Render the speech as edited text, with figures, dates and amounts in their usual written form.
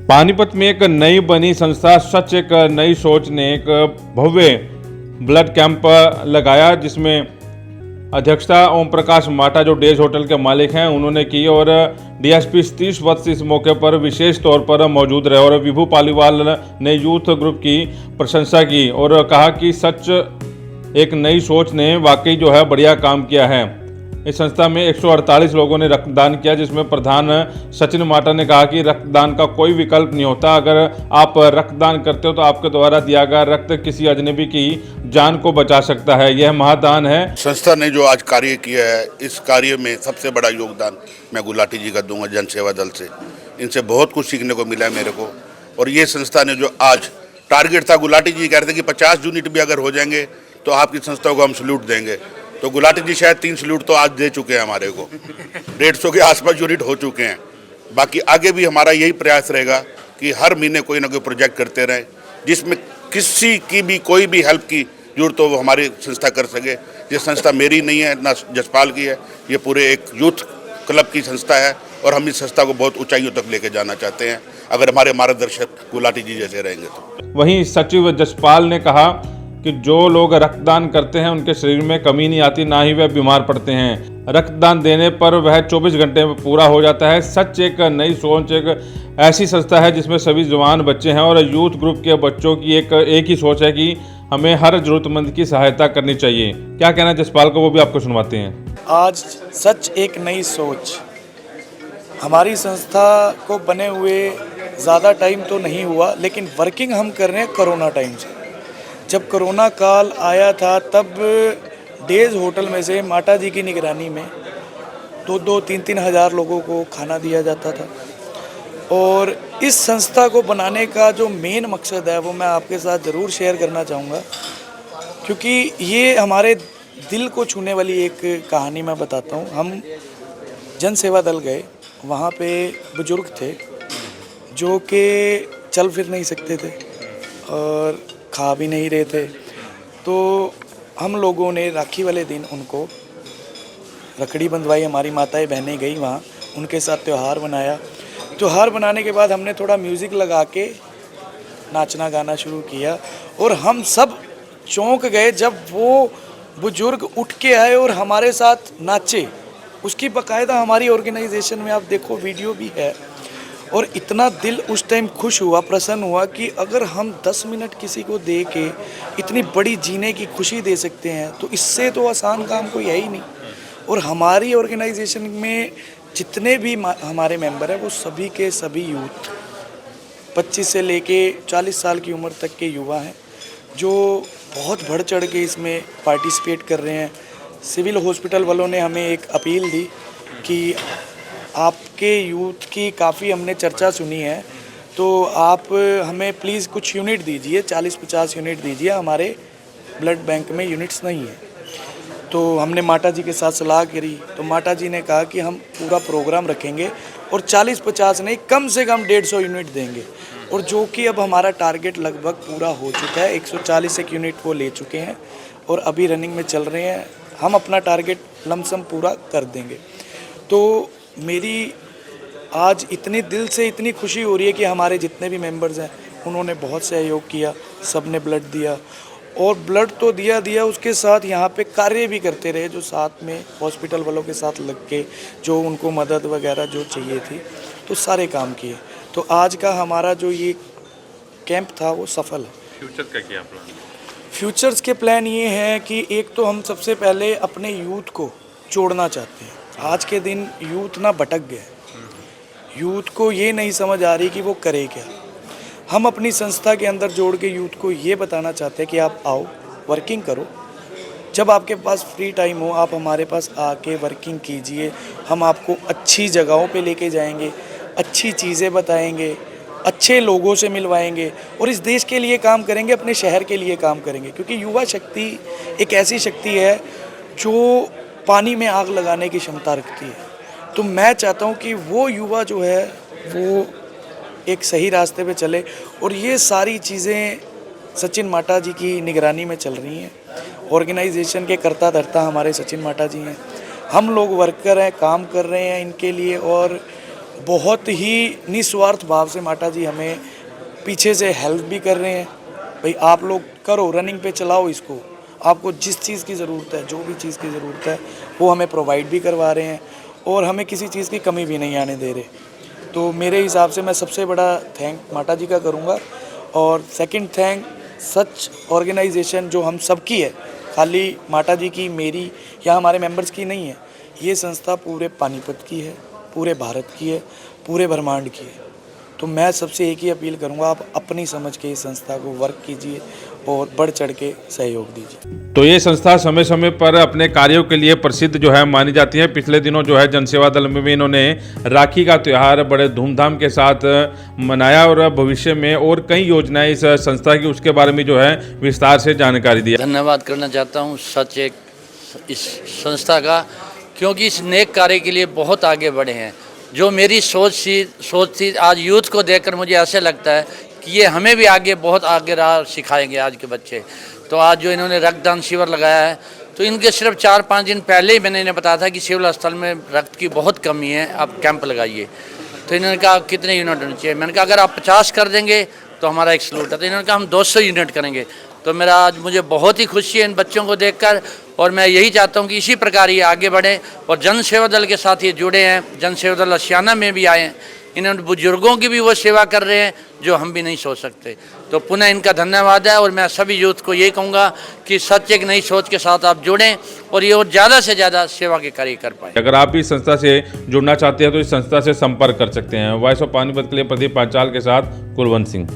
पानीपत में एक नई बनी संस्था सच एक नई सोच ने एक भव्य ब्लड कैंप लगाया, जिसमें अध्यक्षता ओम प्रकाश माटा जो डेज होटल के मालिक हैं उन्होंने की और डीएसपी सतीश वत्स इस मौके पर विशेष तौर पर मौजूद रहे और विभू पालीवाल ने यूथ ग्रुप की प्रशंसा की और कहा कि सच एक नई सोच ने वाकई जो है बढ़िया काम किया है। इस संस्था में 148 लोगों ने रक्तदान किया, जिसमें प्रधान सचिन माटा ने कहा कि रक्तदान का कोई विकल्प नहीं होता। अगर आप रक्तदान करते हो तो आपके द्वारा दिया गया रक्त किसी अजनबी की जान को बचा सकता है। यह महादान है। संस्था ने जो आज कार्य किया है, इस कार्य में सबसे बड़ा योगदान मैं गुलाटी जी का दूंगा, जन सेवा दल से। इनसे बहुत कुछ सीखने को मिला है मेरे को। और ये संस्था ने जो आज टारगेट था, गुलाटी जी कह रहे थे कि 50 यूनिट भी अगर हो जाएंगे तो आपकी संस्था को हम सल्यूट देंगे। तो गुलाटी जी शायद 3 सल्यूट तो आज दे चुके हैं हमारे को। 150 के आसपास यूनिट हो चुके हैं। बाकी आगे भी हमारा यही प्रयास रहेगा कि हर महीने कोई ना कोई प्रोजेक्ट करते रहें, जिसमें किसी की भी कोई भी हेल्प की जरूरत हो वो हमारी संस्था कर सके। ये संस्था मेरी नहीं है, ना जसपाल की है, ये पूरे एक यूथ क्लब की संस्था है और हम इस संस्था को बहुत ऊंचाइयों तक लेके जाना चाहते हैं, अगर हमारे मार्गदर्शक गुलाटी जी जैसे रहेंगे तो। वहीं सचिव जसपाल ने कहा कि जो लोग रक्तदान करते हैं उनके शरीर में कमी नहीं आती, ना ही वह बीमार पड़ते हैं। रक्तदान देने पर वह 24 घंटे में पूरा हो जाता है। सच एक नई सोच एक ऐसी संस्था है जिसमें सभी जवान बच्चे हैं और यूथ ग्रुप के बच्चों की एक ही सोच है कि हमें हर जरूरतमंद की सहायता करनी चाहिए। क्या कहना है जसपाल को, वो भी आपको सुनवाते हैं। आज सच एक नई सोच हमारी संस्था को बने हुए ज़्यादा टाइम तो नहीं हुआ, लेकिन वर्किंग हम कर रहे हैं कोरोना टाइम से। जब कोरोना काल आया था तब डेज होटल में से माटा जी की निगरानी में 2-3 हज़ार लोगों को खाना दिया जाता था। और इस संस्था को बनाने का जो मेन मकसद है वो मैं आपके साथ ज़रूर शेयर करना चाहूँगा, क्योंकि ये हमारे दिल को छूने वाली एक कहानी मैं बताता हूँ। हम जन सेवा दल गए, वहाँ पे बुजुर्ग थे जो कि चल फिर नहीं सकते थे और खा भी नहीं रहे थे। तो हम लोगों ने राखी वाले दिन उनको रखड़ी बंधवाई, हमारी माताएं बहनें गई वहाँ, उनके साथ त्यौहार बनाया। त्यौहार बनाने के बाद हमने थोड़ा म्यूज़िक लगा के नाचना गाना शुरू किया और हम सब चौंक गए जब वो बुजुर्ग उठ के आए और हमारे साथ नाचे। उसकी बाकायदा हमारी ऑर्गेनाइजेशन में आप देखो वीडियो भी है। और इतना दिल उस टाइम खुश हुआ, प्रसन्न हुआ कि अगर हम 10 मिनट किसी को दे के इतनी बड़ी जीने की खुशी दे सकते हैं तो इससे तो आसान काम कोई है ही नहीं। और हमारी ऑर्गेनाइजेशन में जितने भी हमारे मेंबर हैं वो सभी के सभी यूथ 25 से लेके 40 साल की उम्र तक के युवा हैं, जो बहुत बढ़ चढ़ के इसमें पार्टिसिपेट कर रहे हैं। सिविल हॉस्पिटल वालों ने हमें एक अपील दी कि आपके यूथ की काफ़ी हमने चर्चा सुनी है, तो आप हमें प्लीज़ कुछ यूनिट दीजिए, 40-50 यूनिट दीजिए, हमारे ब्लड बैंक में यूनिट्स नहीं है। तो हमने माटा जी के साथ सलाह करी, तो माटा जी ने कहा कि हम पूरा प्रोग्राम रखेंगे और 40-50 नहीं, कम से कम 150 यूनिट देंगे। और जो कि अब हमारा टारगेट लगभग पूरा हो चुका है, 140 एक यूनिट वो ले चुके हैं और अभी रनिंग में चल रहे हैं। हम अपना टारगेट लमसम पूरा कर देंगे। तो मेरी आज इतनी दिल से इतनी खुशी हो रही है कि हमारे जितने भी मेंबर्स हैं उन्होंने बहुत सहयोग किया, सब ने ब्लड दिया और ब्लड तो दिया उसके साथ यहाँ पे कार्य भी करते रहे, जो साथ में हॉस्पिटल वालों के साथ लग के जो उनको मदद वगैरह जो चाहिए थी तो सारे काम किए। तो आज का हमारा जो ये कैंप था वो सफल है। फ्यूचर का क्या प्लान? फ्यूचर्स के प्लान ये हैं कि एक तो हम सबसे पहले अपने यूथ को जोड़ना चाहते हैं। आज के दिन यूथ ना भटक गया, यूथ को ये नहीं समझ आ रही कि वो करे क्या। हम अपनी संस्था के अंदर जोड़ के यूथ को ये बताना चाहते हैं कि आप आओ, वर्किंग करो, जब आपके पास फ्री टाइम हो आप हमारे पास आके वर्किंग कीजिए। हम आपको अच्छी जगहों पे लेके जाएंगे, अच्छी चीज़ें बताएंगे, अच्छे लोगों से मिलवाएंगे और इस देश के लिए काम करेंगे, अपने शहर के लिए काम करेंगे। क्योंकि युवा शक्ति एक ऐसी शक्ति है जो पानी में आग लगाने की क्षमता रखती है। तो मैं चाहता हूँ कि वो युवा जो है वो एक सही रास्ते पे चले और ये सारी चीज़ें सचिन माटा जी की निगरानी में चल रही हैं। ऑर्गेनाइजेशन के कर्ता धर्ता हमारे सचिन माटा जी हैं। हम लोग वर्कर हैं, काम कर रहे हैं इनके लिए और बहुत ही निस्वार्थ भाव से माता जी हमें पीछे से हेल्प भी कर रहे हैं। भाई आप लोग करो, रनिंग पे चलाओ इसको, आपको जिस चीज़ की ज़रूरत है, जो भी चीज़ की ज़रूरत है वो हमें प्रोवाइड भी करवा रहे हैं और हमें किसी चीज़ की कमी भी नहीं आने दे रहे। तो मेरे हिसाब से मैं सबसे बड़ा थैंक माता जी का करूँगा। और सेकंड थैंक सच ऑर्गेनाइजेशन जो हम सबकी है, खाली माता जी की, मेरी या हमारे मेंबर्स की नहीं है। ये संस्था पूरे पानीपत की है, पूरे भारत की है, पूरे ब्रह्मांड की है। तो मैं सबसे एक ही अपील करूंगा, आप अपनी समझ के इस संस्था को वर्क कीजिए और बढ़ चढ़ के सहयोग दीजिए। तो ये संस्था समय समय पर अपने कार्यों के लिए प्रसिद्ध जो है मानी जाती है। पिछले दिनों जो है जनसेवा दल में भी इन्होंने राखी का त्यौहार बड़े धूमधाम के साथ मनाया और भविष्य में और कई योजनाएं इस संस्था की, उसके बारे में जो है विस्तार से जानकारी दी। धन्यवाद करना चाहता हूँ सच एक इस संस्था का, क्योंकि इस नेक कार्य के लिए बहुत आगे बढ़े हैं। जो मेरी सोच थी आज यूथ को देखकर मुझे ऐसे लगता है कि ये हमें भी आगे बहुत आगे राह सिखाएंगे आज के बच्चे। तो आज जो इन्होंने रक्तदान शिविर लगाया है, तो इनके सिर्फ 4-5 दिन पहले ही मैंने इन्हें बताया था कि सिविल अस्पताल में रक्त की बहुत कमी है, आप कैंप लगाइए। तो इन्होंने कहा कितने यूनिट होने चाहिए, मैंने कहा अगर आप 50 कर देंगे तो हमारा एक सलूट है। तो इन्होंने कहा हम 200 यूनिट करेंगे। तो मेरा आज मुझे बहुत ही खुशी है इन बच्चों को देखकर, और मैं यही चाहता हूँ कि इसी प्रकार ये आगे बढ़ें और जन सेवा दल के साथ ये जुड़े हैं। जन सेवा दल असियाना में भी आए हैं, इन्होंने बुजुर्गों की भी वो सेवा कर रहे हैं जो हम भी नहीं सोच सकते। तो पुनः इनका धन्यवाद है। और मैं सभी यूथ को यही कहूँगा कि सच एक नई सोच के साथ आप जुड़ें और ये और ज़्यादा से ज़्यादा सेवा के कार्य कर पाएँ। अगर आप इस संस्था से जुड़ना चाहते हैं तो इस संस्था से संपर्क कर सकते हैं। वॉइस ऑफ पानीपत के लिए प्रदीप पांचाल के साथ कुलवंत सिंह।